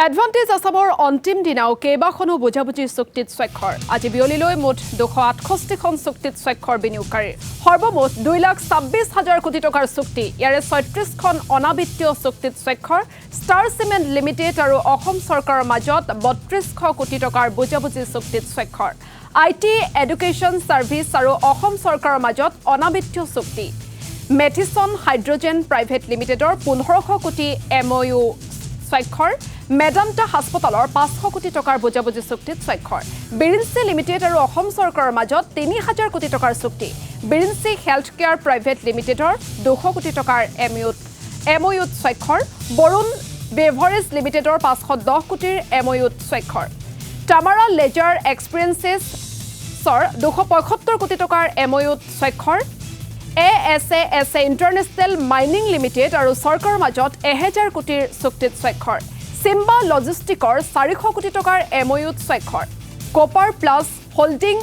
Advantage আসামৰ অন্তিম দিনাও কেইবাখনো বুজাবুজিৰ চুক্তিত স্বাক্ষৰ আজি বিয়লিলৈ মুঠ 268খন চুক্তিত স্বাক্ষৰ বিনিয়োগকাৰীৰ সৰ্বমুঠ 2,26,000 কোটি টকাৰ চুক্তি ইয়াৰে 36খন অনাবিত্তীয় চুক্তিত স্বাক্ষৰ ষ্টাৰ চিমেণ্ট লিমিটেড আৰু অসম চৰকাৰৰ মাজত 3200 কোটি টকাৰ বুজাবুজি চুক্তিত স্বাক্ষৰ আইটি এডুকেশ্যন সাৰ্ভিস আৰু অসম চৰকাৰৰ মাজত অনাবিত্তীয় চুক্তি মেথিছন হাইড্ৰজেন প্ৰাইভেট লিমিটেডৰ 1500 কোটি এমঅইউ স্বাক্ষৰ মেদান্তা হাস্পতালৰ 500 কোটি টকাৰ বুজাবুজি চুক্তিত স্বাক্ষৰ বিৰিঞ্চি লিমিটেড আৰু অসম চৰকাৰৰ মাজত 3000 কোটি টকাৰ চুক্তি বিৰিঞ্চি হেল্থ কেয়াৰ প্ৰাইভেট লিমিটেডৰ 200 কোটি টকাৰ এমঅইউত স্বাক্ষৰ বৰুণ বেভাৰেজ লিমিটেডৰ 510 কোটিৰ এমঅইউত স্বাক্ষৰ টামাৰা লেজাৰ এক্সপেৰিয়েন্সেছৰ 275 কোটি টকাৰ এমঅইউত স্বাক্ষৰ এএছএ ইণ্টাৰনেশ্যনেল মাইনিং লিমিটেড আৰু চৰকাৰৰ মাজত 1000 কোটিৰ চুক্তিত স্বাক্ষৰ সিম্বা লজিষ্টিকৰ 400 কোটি টকাৰ এমঅইউত স্বাক্ষৰ কপাৰ প্লাছ হোল্ডিং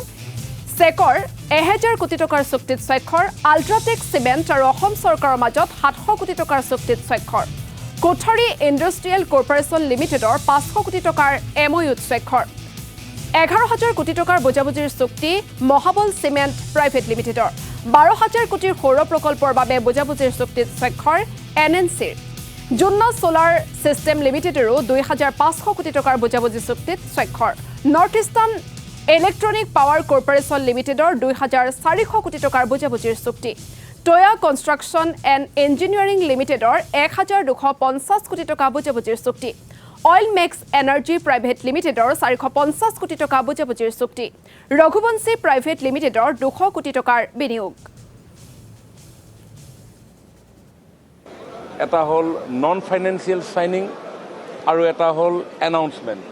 সেকৰ 1000 কোটি টকাৰ চুক্তিত স্বাক্ষৰ আল্ট্ৰাটেক চিমেণ্ট আৰু অসম চৰকাৰৰ মাজত 700 কোটি টকাৰ চুক্তিত স্বাক্ষৰ কোঠাৰী ইণ্ডাষ্ট্ৰিয়েল কৰ্পোৰেচন লিমিটেডৰ 500 কোটি টকাৰ এমঅইউত স্বাক্ষৰ 11000 কোটি টকাৰ বুজাবুজিৰ চুক্তি মহাবল চিমেণ্ট প্ৰাইভেট লিমিটেডৰ 12000 কোটিৰ সৌৰ প্ৰকল্পৰ বাবে বুজাবুজিৰ চুক্তিত স্বাক্ষৰ এনএনচিৰ জুন্না সোলাৰ সিস্টেম লিমিটেডৰো 2500 কোটি টকাৰ বুজাবুজি চুক্তিত স্বাক্ষৰ north eastern electronic power corporation লিমিটেডৰ 2400 কোটি টকাৰ বুজাবুজিৰ চুক্তি টয়া কনষ্ট্ৰাকশ্যন এণ্ড ইঞ্জিনিয়াৰিং লিমিটেডৰ 1250 কোটি টকা বুজাবুজিৰ চুক্তি অইল মেক্স এনাৰ্জি প্ৰাইভেট লিমিটেডৰ 450 কোটি টকা বুজাবুজিৰ চুক্তি ৰঘুবংশী প্ৰাইভেট লিমিটেডৰ 200 কোটি টকাৰ বিনিয়োগ এটা হল নন ফাইনেন্সিয়েল সাইনিং আৰু এটা হল এনাউন্সমেন্ট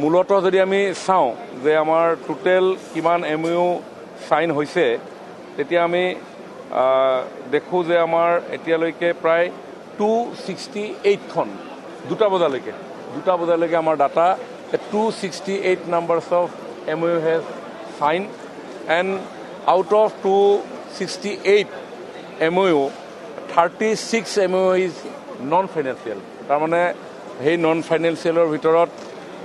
মূলত যদি আমি চাওঁ যে আমাৰ টোটেল কিমান এমইউ সাইন হৈছে তেতিয়া আমি দেখো যে আমাৰ এতিয়ালৈকে প্ৰায় 268খন দুটা বজালৈকে আমাৰ data 268 numbers of MOU has signed and out of 268 MOU 36 MOU is non-financial তাৰমানে সেই নন ফাইনেন্সিয়েলৰ ভিতৰত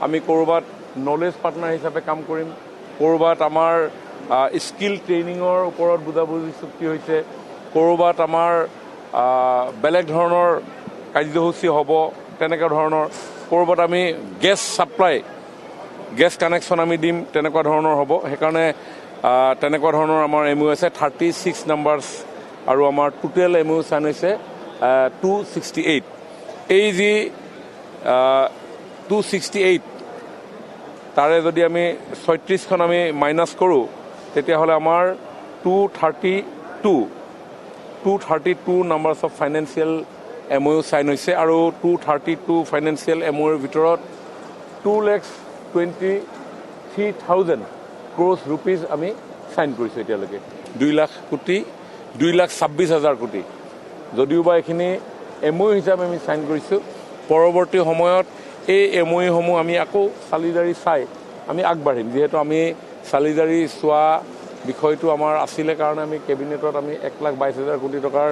আমি কৰবাত নলেজ পাৰ্টনাৰ হিচাপে কাম কৰিম কৰবাত আমাৰ স্কিল ট্ৰেইনিঙৰ ওপৰত বুজাবুজি চুক্তি হৈছে কৰবাত আমাৰ বেলেগ ধৰণৰ কাৰ্যসূচী হ'ব তেনেকুৱা ধৰণৰ কৰবাত আমি গেছ সাপ্লাই গেছ কানেকশ্যন আমি দিম তেনেকুৱা ধৰণৰ হ'ব সেইকাৰণে তেনেকুৱা ধৰণৰ আমাৰ এমইউ আছে 36 নাম্বাৰছ আৰু আমাৰ টোটেল এমইউ সাইন হৈছে 268 এই যি 268 তাৰে যদি আমি 36খন আমি মাইনাছ কৰোঁ তেতিয়াহ'লে আমাৰ 232 নাম্বাৰছ অফ ফাইনেন্সিয়েল এমঅইউ সাইন হৈছে আৰু 232 ফাইনেন্সিয়েল এমঅইউৰ ভিতৰত 2,23,000 crores rupees আমি সাইন কৰিছোঁ এতিয়ালৈকে 2 লাখ কোটি 2,26,000 কোটি যদিও বা এইখিনি এমঅইউ হিচাপে আমি সাইন কৰিছোঁ পৰৱৰ্তী সময়ত এই এমঅইউসমূহ আমি আকৌ চালিজাৰি চাই আমি আগবাঢ়িম যিহেতু আমি চালিজাৰি চোৱা বিষয়টো আমাৰ আছিলে কাৰণে আমি কেবিনেটত আমি 1,22,000 কোটি টকাৰ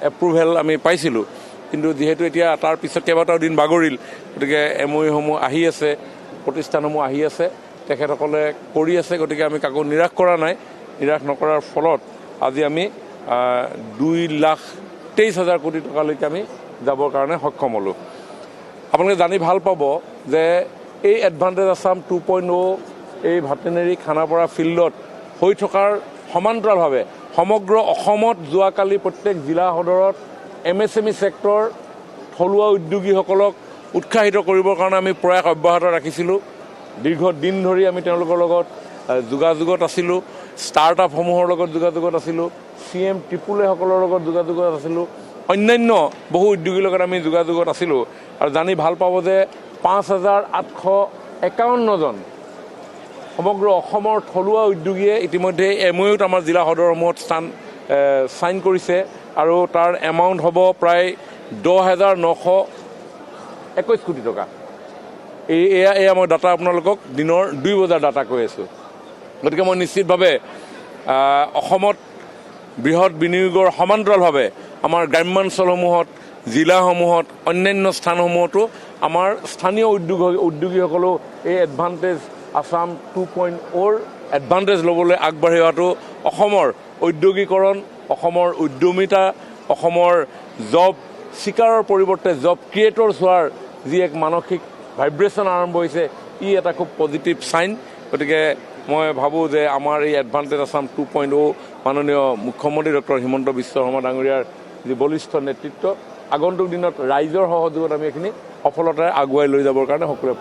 এপ্ৰুভেল আমি পাইছিলোঁ কিন্তু যিহেতু এতিয়া তাৰ পিছত কেইবাটাও দিন বাগৰিল গতিকে এমঅইউসমূহ আহি আছে প্ৰতিষ্ঠানসমূহ আহি আছে তেখেতসকলে কৰি আছে গতিকে আমি কাকো নিৰাশ কৰা নাই নিৰাশ নকৰাৰ ফলত আজি আমি 2,23,000 কোটি টকালৈকে আমি যাবৰ কাৰণে সক্ষম হ'লোঁ আপোনালোকে জানি ভাল পাব যে এই এডভান্টেজ আছাম 2.0 এই ভেটেনেৰী খানাপাৰা ফিল্ডত হৈ থকাৰ সমান্তৰালভাৱে সমগ্ৰ অসমত যোৱাকালি প্ৰত্যেক জিলা সদৰত MSME ছেক্টৰ থলুৱা উদ্যোগীসকলক উৎসাহিত কৰিবৰ কাৰণে আমি প্ৰয়াস অব্যাহত ৰাখিছিলোঁ দীৰ্ঘদিন ধৰি আমি তেওঁলোকৰ লগত যোগাযোগত আছিলোঁ ষ্টাৰ্টআপসমূহৰ লগত যোগাযোগত আছিলোঁ CM টিপুলেসকলৰ লগত যোগাযোগত আছিলোঁ অন্যান্য বহু উদ্যোগীৰ লগত আমি যোগাযোগত আছিলোঁ আৰু জানি ভাল পাব যে 5,851জন সমগ্ৰ অসমৰ থলুৱা উদ্যোগীয়ে ইতিমধ্যে এমঅইউত আমাৰ জিলা সদৰসমূহত সাইন কৰিছে আৰু তাৰ এমাউণ্ট হ'ব প্ৰায় 10,921 কোটি টকা এয়া মই ডাটা আপোনালোকক দিনৰ 2 বজাৰ ডাটা কৈ আছোঁ গতিকে মই নিশ্চিতভাৱে অসমত বৃহৎ বিনিয়োগৰ সমান্তৰালভাৱে আমাৰ গ্ৰাম্যাঞ্চলসমূহত জিলাসমূহত অন্যান্য স্থানসমূহতো আমাৰ স্থানীয় উদ্যোগীসকলেও এই এডভান্টেজ আছাম 2.0 এডভান্টেজ ল'বলৈ আগবাঢ়ি অহাটো অসমৰ ঔদ্যোগিকৰণ, অসমৰ উদ্যমিতা, অসমৰ জব চিকাৰৰ পৰিৱৰ্তে জব ক্ৰিয়েটৰ্ছ হোৱাৰ যি এক মানসিক ভাইব্ৰেশ্যন আৰম্ভ হৈছে, ই এটা খুব পজিটিভ চাইন। গতিকে মই ভাবোঁ যে আমাৰ এই এডভান্টেজ আছাম 2.0 মাননীয় মুখ্যমন্ত্ৰী ডক্টৰ হিমন্ত বিশ্ব শৰ্মা ডাঙৰীয়াৰ যি বলিষ্ঠ নেতৃত্ব, আগন্তুক দিনত ৰাইজৰ সহযোগত আমি এইখিনি সফলতাৰে আগুৱাই লৈ যাবৰ কাৰণে সকলোৱে